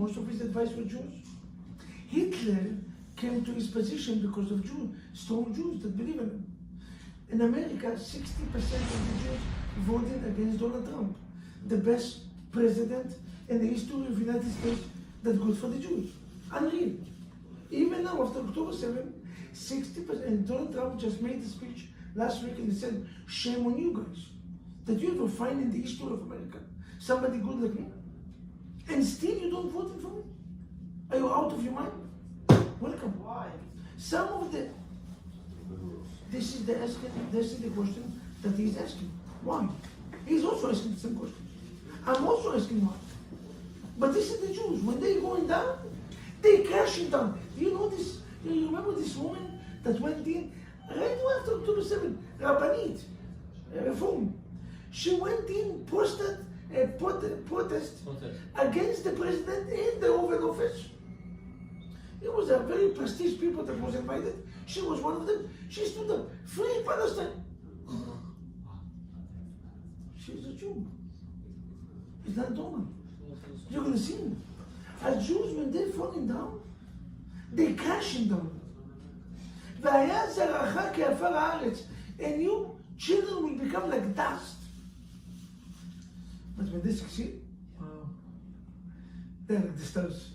most of his advice were Jews. Hitler came to his position because of strong Jews that believe in him. In America, 60% of the Jews voted against Donald Trump, the best president in the history of the United States that's good for the Jews. Unreal. Even now, after October 7, 60%, and Donald Trump just made a speech last week and he said, shame on you guys, that you will find in the history of America somebody good like me, and still you don't vote for me? Are you out of your mind? Welcome. Why? Some of the, this is the question that he's asking. Why? He's also asking the same question. I'm also asking why. But this is the Jews. When they're going down, they crashing down. Do you know this? You remember this woman that went in right after October 7, Rabbanit, Reform. She went in, protest against the president in the Oval Office. It was a very prestigious people that was invited. She was one of them. She stood up, free Palestine. She's a Jew. It's not normal. You're going to see them. As Jews, when they're falling down, they're crashing down. והיה זרעך כעפר הארץ, and you children will become like dust. But when they succeed, they're like the stars.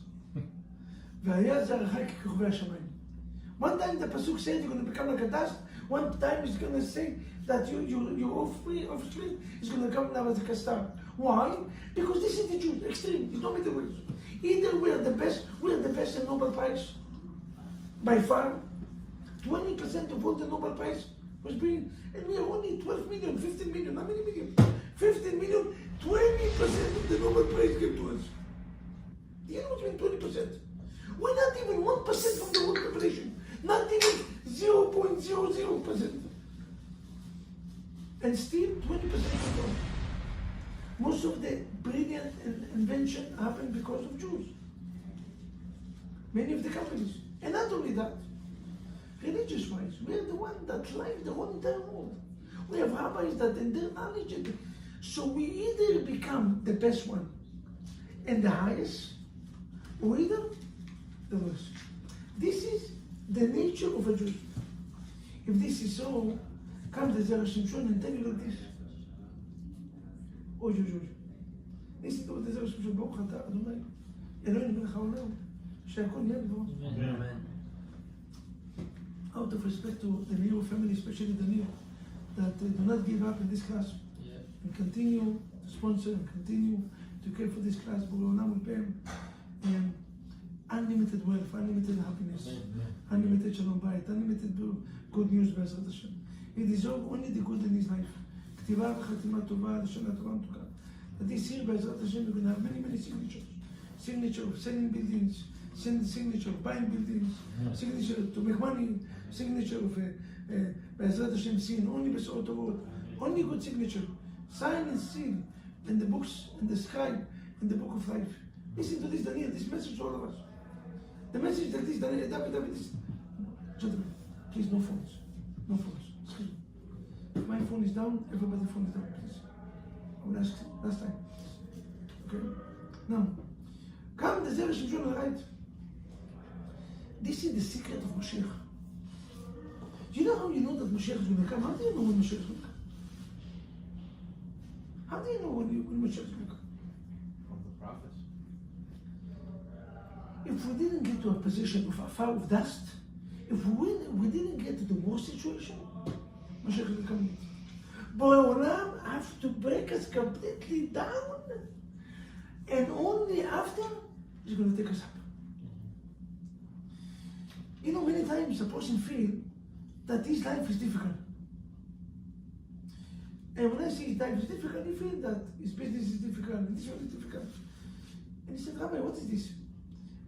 והיה זרעך ככוכבי השמיים. One time the pasuk said you're going to become like a dust. One time it's going to say that your offspring is going to come now as a star. Why? Because this is the Jews, extreme. You don't make the ways. Either we are the best in Nobel Prize, by far. 20% of all the Nobel Prize was being, and we are only 12 million, 15 million. How many million? 15 million, 20% of the Nobel Prize came to us. Do you know what I mean, 20%? We're not even 1% from the world population. Not even 0.00%. And still 20% of all. Most of the brilliant invention happened because of Jews. Many of the companies. And not only that, religious-wise, we are the one that live the whole entire world. We have rabbis that in their knowledge. So we either become the best one and the highest, or either the worst. This is the nature of a Jew. If this is so, come to Zera Shimshon and tell you like this. Oh, Jew. Listen to what the Zera Shimshon Baruch Atah Adonai Eloheinu melech haolam she'akol nהיה בדברו. Amen. Out of respect to the Neo family, especially the Neo, that do not give up in this class, and continue to sponsor and continue to care for this class. Boreolam will pay him unlimited wealth, unlimited happiness, unlimited Shalom Bayit, unlimited good news, Be'ezrat Hashem. He deserves only the good in his life. כתיבה וחתימה טובה לשנה טובה ומתוקה. That this year, Be'ezrat Hashem, we're going to have many signatures. Signature of selling buildings, signature of buying buildings, signature to make money, signature of Be'ezrat Hashem sin, only Be'ezrat Tovot, only good signature. Sign and seal in the books, in the sky, in the book of life. Listen to this, Daniel, this message to all of us. The message that this, Daniel, David, this. Gentlemen, please, no phones. No phones. Excuse me. If my phone is down, everybody's phone is down, please. I will ask last time. Okay? Now, come the Zera Shimshon, right? This is the secret of Mashiach. Do you know how you know that Mashiach is going to come? How do you know when Mashiach is going to come? How do you know when Mashiach is going to come? From the prophets. If we didn't get to a position of a fire of dust, if we didn't get to the war situation, Mashiach will come. Boreolam have to break us completely down, and only after he's going to take us up. You know, many times a person feels that his life is difficult. And when I say his life is difficult, he feels that his business is difficult, and this one is difficult. And he said, Rabbi, what is this?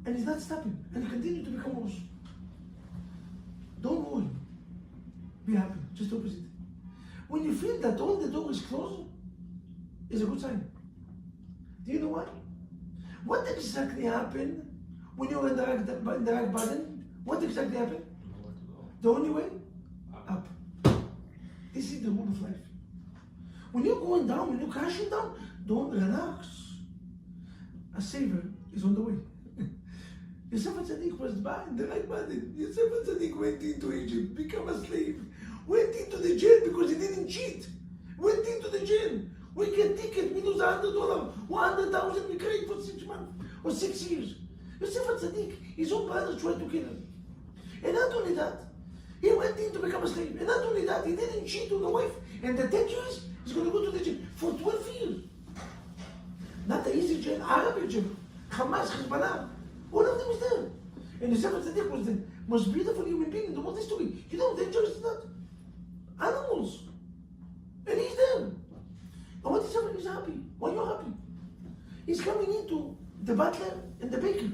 And he's not stopping, and he continues to become worse. Don't worry. Be happy. Just opposite. When you feel that all the door is closed, is a good sign. Do you know why? What exactly happened when you're in the right button? What exactly happened? The only way? Up. This is the rule of life. When you're going down, when you're crashing down, don't relax. A saver is on the way. Yosef HaTzadik was bad, the right man. Yosef HaTzadik went into Egypt, became a slave, went into the jail because he didn't cheat. Went into the jail. We get ticket, we lose $100, 100,000 we create for 6 months or 6 years. Yosef HaTzadik, his own brothers tried to kill him. And not only that, he went in to become a slave. And not only that, he didn't cheat on the wife. And the 10 years, he's going to go to the jail for 12 years. Not the easy jail, Arabic jail. Hamas, Hezbollah, all of them is there. And Yosef HaTzadik was the most beautiful human being in the world history. You know how dangerous is that? Animals. And he's there. And what is happening? He's happy. Why are you happy? He's coming into the butler and the baker.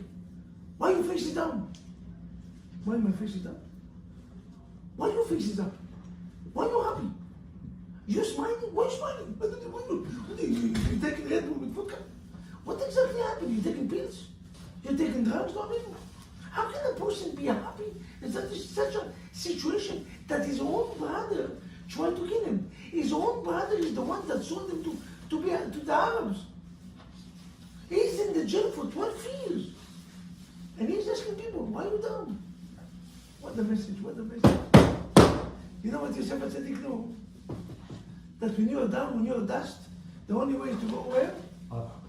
Why you face it down? Why my face is up? Why your face is up? Why are you happy? You're smiling? Why are you smiling? You're taking Red Bull with vodka? What exactly happened? You're taking pills? You're taking drugs? No, how can a person be happy in such a situation that his own brother tried to kill him? His own brother is the one that sold him to the Arabs. He's in the jail for 12 years. And he's asking people, why are you down? What the message? What the message? You know what Yosef HaTzadik knew? That when you're down, when you're dust, the only way is to go where? Up.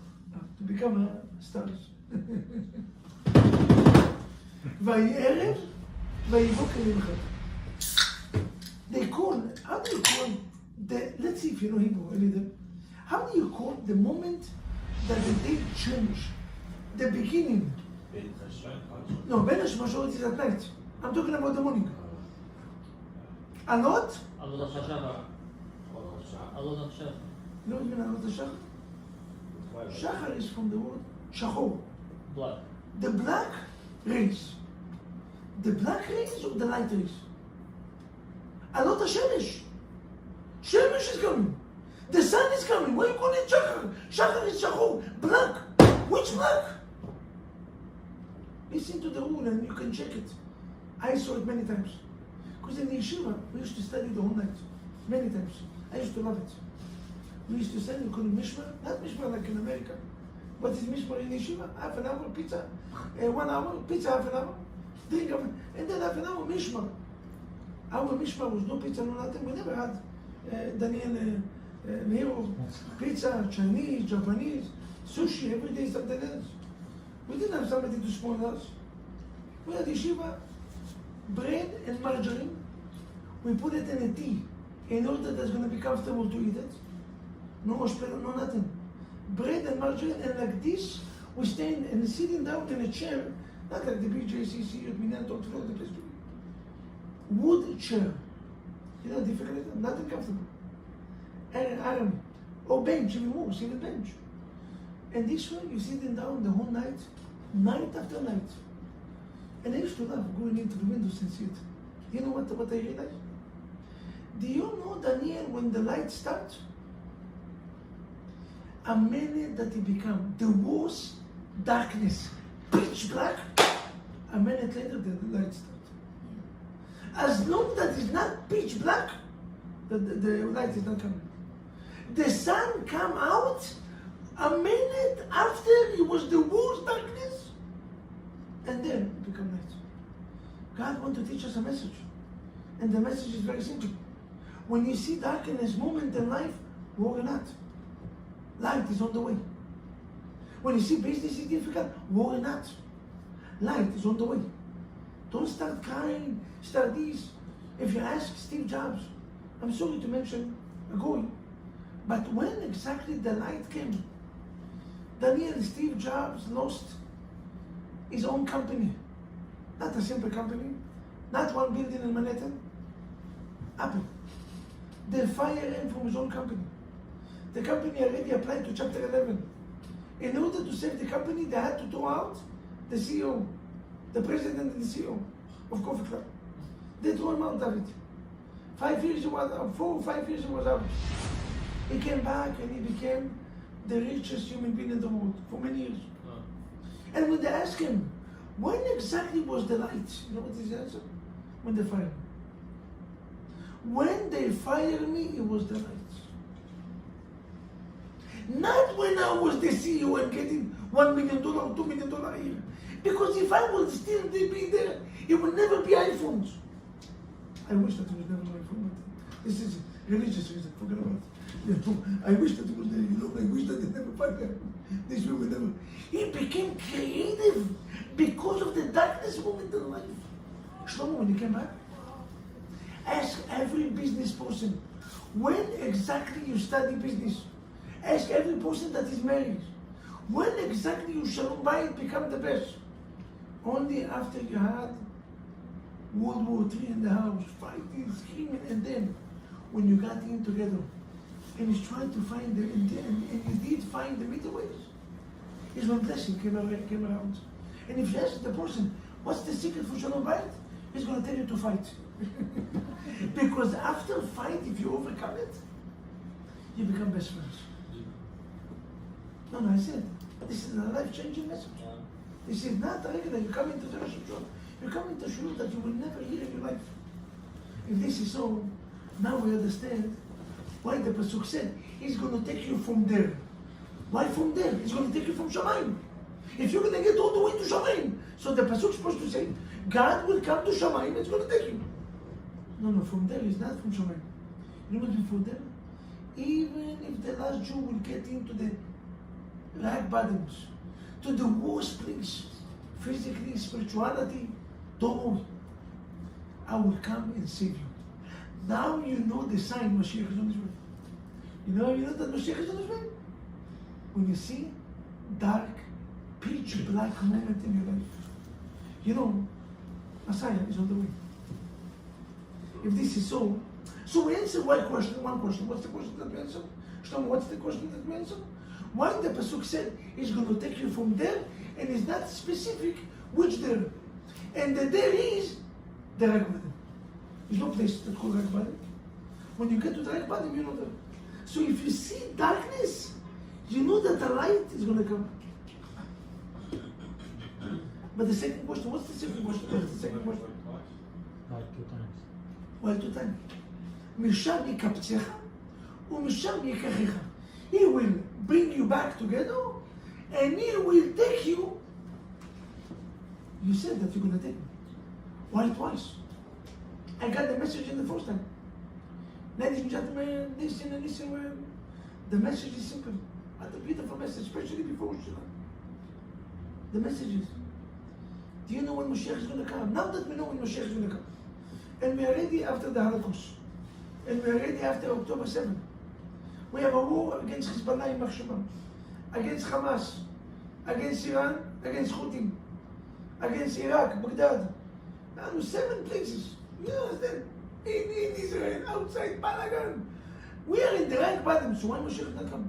To become a stars. Vay'erev, vayibokar limchat. They call, how do you call let's see if you know Hebrew a little. How do you call the moment that the day changed? The beginning. No, Ben Hashmashot is at night. I'm talking about the morning. Alot? Alot HaShachar. Alot HaShachar. You know even Alot HaShachar? Shachar is from the word Shachor. Black. The black rays. The black rays or the light rays? Alot HaShemesh. Shemesh is coming. The sun is coming. Why you call it Shachar? Shachar is Shachor. Black. Which black? Listen to the rule and you can check it. I saw it many times. Because in the yeshiva, we used to study the whole night. Many times. I used to love it. We used to study, we call it mishmar. Not mishmar like in America. What is mishmar in yeshiva? Half an hour pizza. 1 hour, pizza half an hour. Drink and then half an hour mishmar. Our mishmar was no pizza, no nothing. We never had Daniel Miro, pizza, Chinese, Japanese, sushi, every day something else. We didn't have somebody to spoil us. We had yeshiva, bread and margarine. We put it in a tea in order that it's going to be comfortable to eat it. No oshpel, no nothing. Bread and margarine, and like this, we stand and sitting down in a chair, not like the BJCC at Minyan talked about the place to be. Wood chair. You know, difficult, nothing comfortable. Aram, or bench, even more, single bench. And this way, you're sitting down the whole night, night after night. And I used to love going into the windows and see it. You know what I realized? Do you know, Daniel, when the light starts, a minute that it becomes the worst darkness, pitch black, a minute later the light starts. As long as it's not pitch black, the light is not coming. The sun come out a minute after it was the worst darkness, and then it become light. God wants to teach us a message, and the message is very simple. When you see darkness moment in life, worry not. Light is on the way. When you see business is difficult, worry not. Light is on the way. Don't start crying, start this. If you ask Steve Jobs, I'm sorry to mention a goy, but when exactly the light came, Daniel, Steve Jobs lost his own company. Not a simple company, not one building in Manhattan, Apple. They fired him from his own company. The company already applied to Chapter 11. In order to save the company, they had to throw out the CEO, the president and the CEO of Coffee Club. They threw him out of it. 5 years he was out, 4 or 5 years he was out. He came back and he became the richest human being in the world for many years. Oh. And when they asked him, when exactly was the light? You know what his answer? When they fired me. When they fired me, it was the light. Not when I was the CEO and getting $1 million, $2 million a year. Because if I would still be there, it would never be iPhones. I wish that it was never an iPhone, but this is religious reason, forget about it. I wish that it was there, I wish that it never find out. This way would never. He became creative because of the darkness moment in life. Shlomo, when he came back, ask every business person, when exactly you study business? Ask every person that is married, when exactly you Shalom Bayit become the best? Only after you had World War III in the house, fighting, screaming, and then when you got in together, and he's trying to find and you did find the middle ways, is when blessing came around. And if you ask the person, what's the secret for Shalom Bayit? He's going to tell you to fight. Because after fight, if you overcome it, you become best friends. No, I said, this is a life-changing message. This is not a regular, you come into Zera Shimshon, you come into shul that you will never hear in your life. If this is so, now we understand why the Pasuk said, he's going to take you from there. Why from there? He's going to take you from Shamayim. If you're going to get all the way to Shamayim, so the Pasuk is supposed to say, God will come to Shamayim, it's going to take you. No, from there is not from Shamayim. You know what before there? Even if the last Jew will get into the rock bottoms, to the worst place, physically, spirituality, don't worry. I will come and save you. Now you know the sign Mashiach is on his way. You know that Mashiach is on his way? When you see dark, pitch black moment in your life, you know Messiah is on the way. If this is so we answer one question. What's the question that we answer? Shlomo, what's the question that we answer? Why the Pasuk said he's going to take you from there, and it's not specific which there. And the there is the rock bottom. There's no place that's called rock bottom. When you get to the rock bottom, you know that. So if you see darkness, you know that the light is going to come. But the second question, what's the second question? Like 2 times. Why 2 times? משם יקבצך ומשם ייקחך. He will bring you back together and he will take you. You said that you're going to take me. Why twice? I got the message in the first time. Ladies and gentlemen, listen and listen well. The message is simple. What a beautiful message, especially before Shiva. The message is, do you know when Mashiach is going to come? Now that we know when Mashiach is going to come, and we are ready after the Holocaust, and we are ready after October 7th, we have a war against Hezbollah in Machshama, against Hamas, against Iran, against Houthis, against Iraq, Baghdad. Now 7 places. You understand? In Israel, outside Balagan. We are in the right bottom, so why Mashiach not come?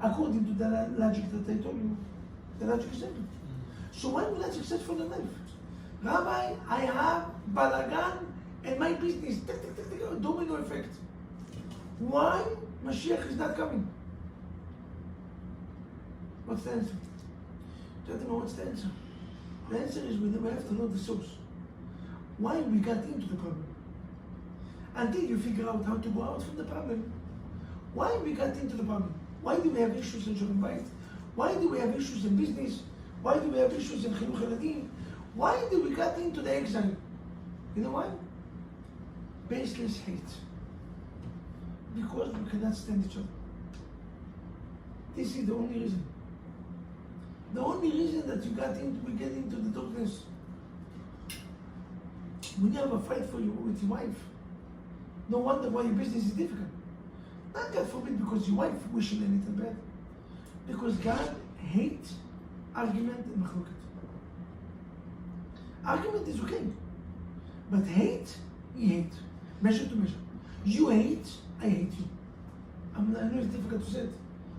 According to the logic that I told you, the logic is simple. So why will I successful in life? Rabbi, I have Balagan and my business, domino effect. Why Mashiach is not coming? What's the answer? Don't know what's the answer. The answer is we have to know the source. Why we got into the problem. Until you figure out how to go out from the problem. Why we got into the problem? Why do we have issues in Shalom Bayit? Why do we have issues in business? Why do we have issues in Chinuch Eladim? Why do we get into the exile? You know why? Baseless hate. Because we cannot stand each other. This is the only reason. The only reason that we get into the darkness. When you have a fight with your wife, no wonder why your business is difficult. Not God forbid because your wife wishing anything bad. Because God hates argument and machloket. Argument is okay. But hate, he hates. Measure to measure. You hate, I hate you. I know it's difficult to say it,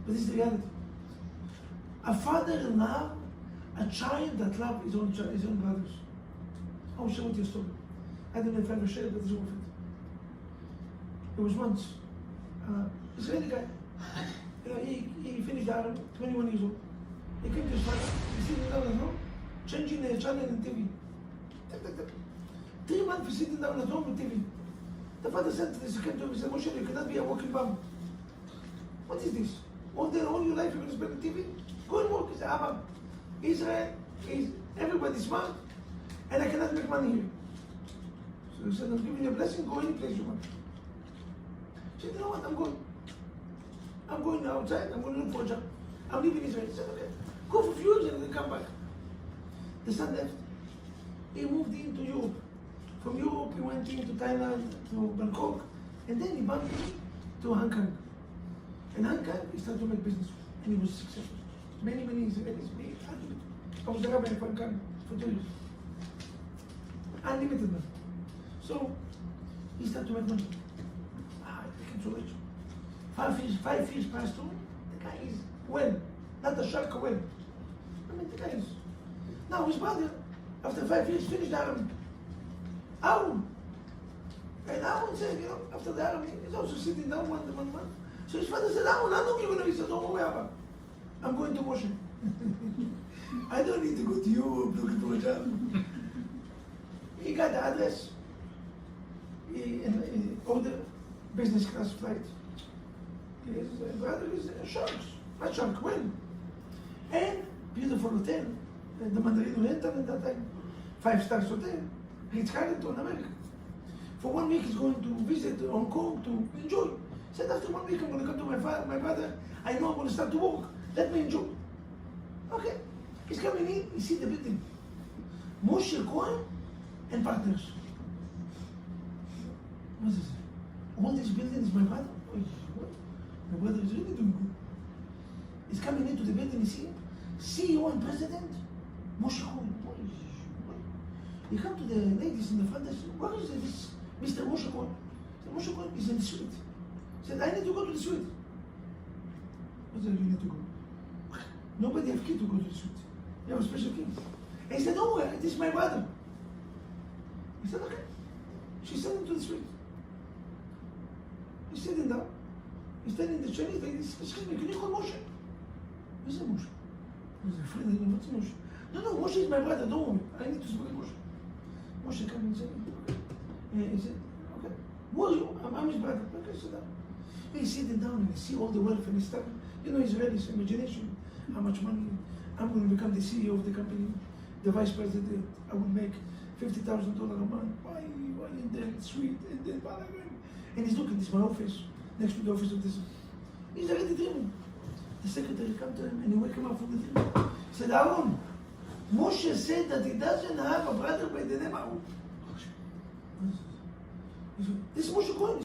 but this is the reality. A father loves a child that loves his own brothers. I will share with you a story. I don't know if I ever shared it, but it's worth it. There was once Israeli guy. He finished the Arab, 21 years old. He came to his father, he's sitting down at home, changing the channel in TV. 3 months he's sitting down at home with TV. The father said to this, he came to him, he said, Moshe, you cannot be a walking bomb. What is this? all your life you're going to spend on TV? Go and work. He said, Abba, Israel is everybody's smart, and I cannot make money here. So he said, I'm giving you a blessing, go any place you want. He said, you know what, I'm going outside, I'm going to look for a job. I'm leaving Israel. He said, okay, go for a few years and then come back. The son left. He moved into Europe. From Europe, he went into Thailand, to Bangkok, and then he bumped to Hong Kong. In Hong Kong, he started to make business, and he was successful. Many Israelis made unlimited. I was the rabbi in Hong Kong for 2 years. Unlimited money. So, he started to make money. He became so rich. 5 years passed through, the guy is well. Not a shark, well. I mean, the guy is. Now his brother, after 5 years, finished the army. Aaron. And Aaron said, you know, after the army, he's also sitting down one month. So his father said, Aaron, I know you're going to be. He said, don't worry about it. I'm going to Moshe. I don't need to go to Europe looking for a job. He got the address. He ordered business class flight. His brother is sharks, not shark, well. And beautiful hotel. The Mandarin Oriental at that time, 5-star hotel. He's carried to America. For 1 week he's going to visit Hong Kong to enjoy. He said after 1 week I'm going to come to my brother. I know I'm going to start to work. Let me enjoy. Okay. He's coming in, he sees the building. Moshe Cohen and partners. What is this? All these buildings my brother? My brother is really doing good. He's coming into the building, you see CEO and president, Moshe Cohen. You come to the ladies in the front, they say, where is this Mr. Moshe Cohen? Moshe Cohen is in the suite. He said, I need to go to the suite. What do you need to go? Nobody have key to go to the suite. You have a special key. And he said, no, this is my brother. He said, okay. She sent him to the suite. He's sitting down. He's telling the Chinese lady, excuse me, can you call Moshe? Who's the Moshe? He's a friend of what's Moshe? No, Moshe is my brother, don't worry. I need to speak with Moshe. Moshe came and said, okay. And he said, okay. Who are you? I'm his brother. Okay, sit down. He's sitting down and he see all the wealth and stuff. You know, Israelis imagination, how much money. I'm going to become the CEO of the company, the vice president. I will make $50,000 a month. Why in the suite, in the Balagan? And he's looking, this is my office, next to the office of this. He's already dreaming. The secretary come to him and he wake him up from the dream. He said, Aaron, Moshe said that he doesn't have a brother by the name Aaron. This is Moshe Cohen.